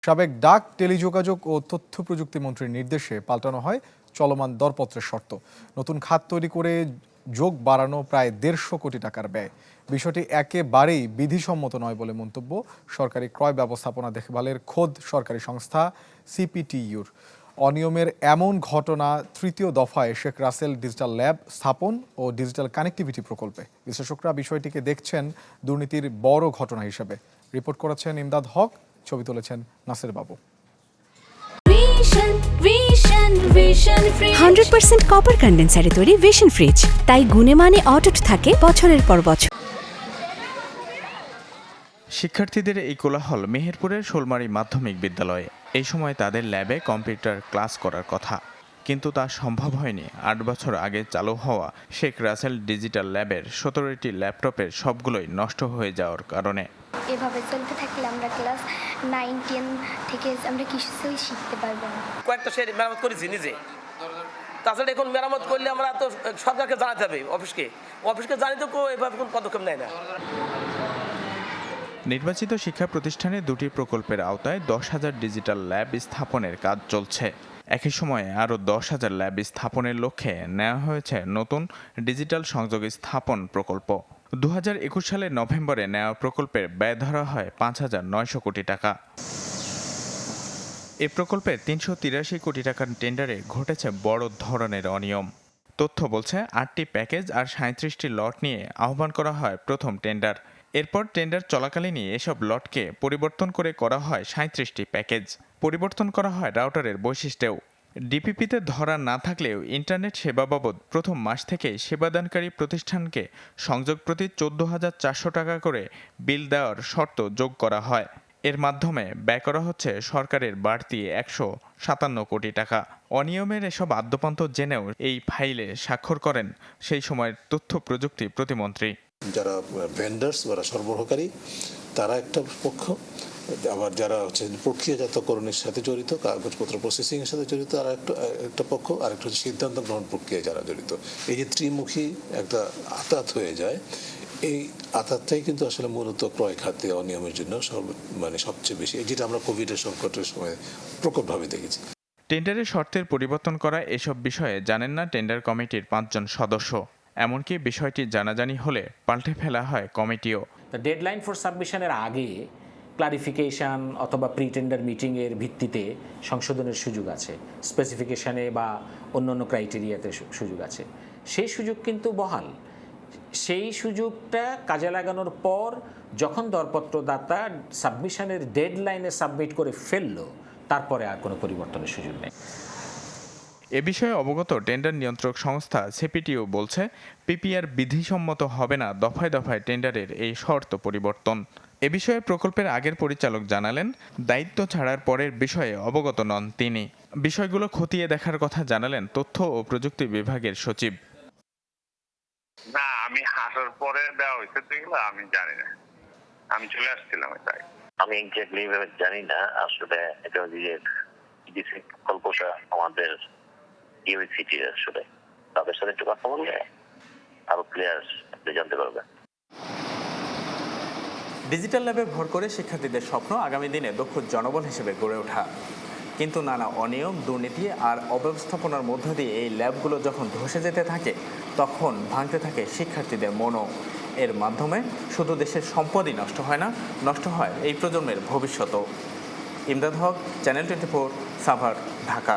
সাবেক ডাক, টেলিযোগাযোগ ও তথ্য প্রযুক্তি মন্ত্রীর নির্দেশে পাল্টানো হয় চলমান দরপত্রের শর্ত। নতুন খাত তৈরি করে যোগ বাড়ানো প্রায় 150 কোটি টাকার ব্যয়। বিষয়টি একেবারেই বিধিসম্মত নয় বলে মন্তব্য সরকারি ক্রয় ব্যবস্থাপনা দেখভালের খোদ সরকারি সংস্থা সিপিটিইউর। অনিয়মের এমন ঘটনা তৃতীয় দফায় শেখ রাসেল ডিজিটাল ল্যাব স্থাপন ও ডিজিটাল কানেক্টিভিটি প্রকল্পে। বিশ্লেষকরা বিষয়টিকে দেখছেন দুর্নীতির বড় ঘটনা হিসেবে। রিপোর্ট করেছেন ইমদাদ হক, ছবি তুলেছেন নাসির বাবু। 100% কপার কন্ডেন্সারে তৈরি ভিশন ফ্রিজ, তাই গুণে মানে অটুট থাকে বছরের পর বছর। শিক্ষার্থীদের এই কোলাহল মেহেরপুরের শোলমারী মাধ্যমিক বিদ্যালয়ে। এই সময় তাদের ল্যাবে কম্পিউটার ক্লাস করার কথা, কিন্তু তা সম্ভব হয়নি 8 বছর আগে চালু হওয়া শেখ রাসেল ডিজিটাল ল্যাবের 17টি ল্যাপটপের সবগুলোই নষ্ট হয়ে যাওয়ার কারণে। এভাবে চলতে থাকলে আমরা ক্লাস 9, 10 থেকে আমরা কিছুই শিখতে পারবো না। কয়েকটা সে মেরামত করেছি নিজে। তাছাড়া এখন মেরামত করলে আমরা তো সরকারকে জানাতে হবে, অফিসকে জানিয়ে তো এভাবে কোনো পদক্ষেপ নেয় না। নির্বাচিত শিক্ষা প্রতিষ্ঠানে 2টি প্রকল্পের আওতায় 10,000 ডিজিটাল ল্যাব স্থাপনের কাজ চলছে। একই সময়ে আরও 10,000 ল্যাব স্থাপনের লক্ষ্যে নেওয়া হয়েছে নতুন ডিজিটাল সংযোগ স্থাপন প্রকল্প। 2021 সালের নভেম্বরে নেওয়া প্রকল্পের ব্যয় ধরা হয় 5,900 কোটি টাকা। এ প্রকল্পের 383 কোটি টাকার টেন্ডারে ঘটেছে বড় ধরনের অনিয়ম। তথ্য বলছে 8টি প্যাকেজ আর 37টি লট নিয়ে আহ্বান করা হয় প্রথম টেন্ডার। এরপর টেন্ডার চলাকালীনই এসব লটকে পরিবর্তন করে করা হয় 37টি প্যাকেজ। পরিবর্তন করা হয় রাউটারের বৈশিষ্ট্যেও। ডিপিপিতে ধরা না থাকলেও ইন্টারনেট সেবা বাবদ প্রথম মাস থেকেই সেবাদানকারী প্রতিষ্ঠানকে সংযোগ প্রতি 14,400 টাকা করে বিল দেওয়ার শর্ত যোগ করা হয়। এর মাধ্যমে ব্যয় করা হচ্ছে সরকারের বাড়তি 157 কোটি টাকা। অনিয়মের এসব আদ্যপান্ত জেনেও এই ফাইলে স্বাক্ষর করেন সেই সময়ের তথ্য প্রযুক্তি প্রতিমন্ত্রী। যারা ভেন্ডার্স বা সরবরাহকারী তারা একটা পক্ষ, আবার যারা হচ্ছে প্রক্রিয়াজাতকরণের সাথে জড়িত, কাগজপত্র প্রসেসিং এর সাথে জড়িত আর একটা পক্ষ, আর একটা হচ্ছে সিদ্ধান্ত গ্রহণ প্রক্রিয়ায় যারা জড়িত। এই যে ত্রিমুখী একটা আতাত হয়ে যায়, এই আতাতটাই কিন্তু আসলে মূলত ক্রয় খাতে অনিয়মের জন্য সবচেয়ে বেশি, যেটা আমরা কোভিডের সংকটের সময় প্রকটভাবে দেখেছি। টেন্ডারের শর্তের পরিবর্তন করা এসব বিষয়ে জানেন না টেন্ডার কমিটির 5 জন সদস্য। এমনকি বিষয়টি জানাজানি হলে পাল্টে ফেলা হয় কমিটিও। ডেডলাইন ফর সাবমিশনের আগে ক্লারিফিকেশন অথবা প্রি টেন্ডার মিটিংয়ের ভিত্তিতে সংশোধনের সুযোগ আছে, স্পেসিফিকেশনে বা অন্যান্য ক্রাইটেরিয়াতে সুযোগ আছে। সেই সুযোগ কিন্তু বহাল। সেই সুযোগটা কাজে লাগানোর পর যখন দরপত্রদাতা সাবমিশনের ডেডলাইনে সাবমিট করে ফেললো, তারপরে আর কোনো পরিবর্তনের সুযোগ নেই। এ বিষয়ে অবগত টেন্ডার নিয়ন্ত্রক সংস্থা সিপিটিইউ বলছে, পিপিআর বিধিসম্মত হবে না দফায় দফায় টেন্ডারের এই শর্ত পরিবর্তন। এ বিষয়ে প্রকল্পের আগের পরিচালক জানালেন, দায়িত্ব ছাড়ার পরের বিষয়ে অবগত নন তিনি। বিষয়গুলো খতিয়ে দেখার কথা জানালেন তথ্য ও প্রযুক্তি বিভাগের সচিব। না, আমি হাঁটার পরে দেওয়া হয়েছে যেগুলো আমি জানি না, আমি চলে আসছিলাম। তাই আমি এক্স্যাক্টলি জানি না আসলে। এটা যে ডিসি প্রকল্পটা আমাদের ইউনিভার্সিটি, আসলে তাদের সাথে একটু কথা বললে আরো ক্লিয়ার জানতে পারবে। ডিজিটাল ল্যাবে ভর করে শিক্ষার্থীদের স্বপ্ন আগামী দিনে দক্ষ জনবল হিসেবে গড়ে ওঠা। কিন্তু নানা অনিয়ম, দুর্নীতি আর অব্যবস্থাপনার মধ্য দিয়ে এই ল্যাবগুলো যখন ধসে যেতে থাকে, তখন ভাঙতে থাকে শিক্ষার্থীদের মনও। এর মাধ্যমে শুধু দেশের সম্পদই নষ্ট হয় না, নষ্ট হয় এই প্রজন্মের ভবিষ্যতও। ইমদাদ হক, চ্যানেল 24, সাভার, ঢাকা।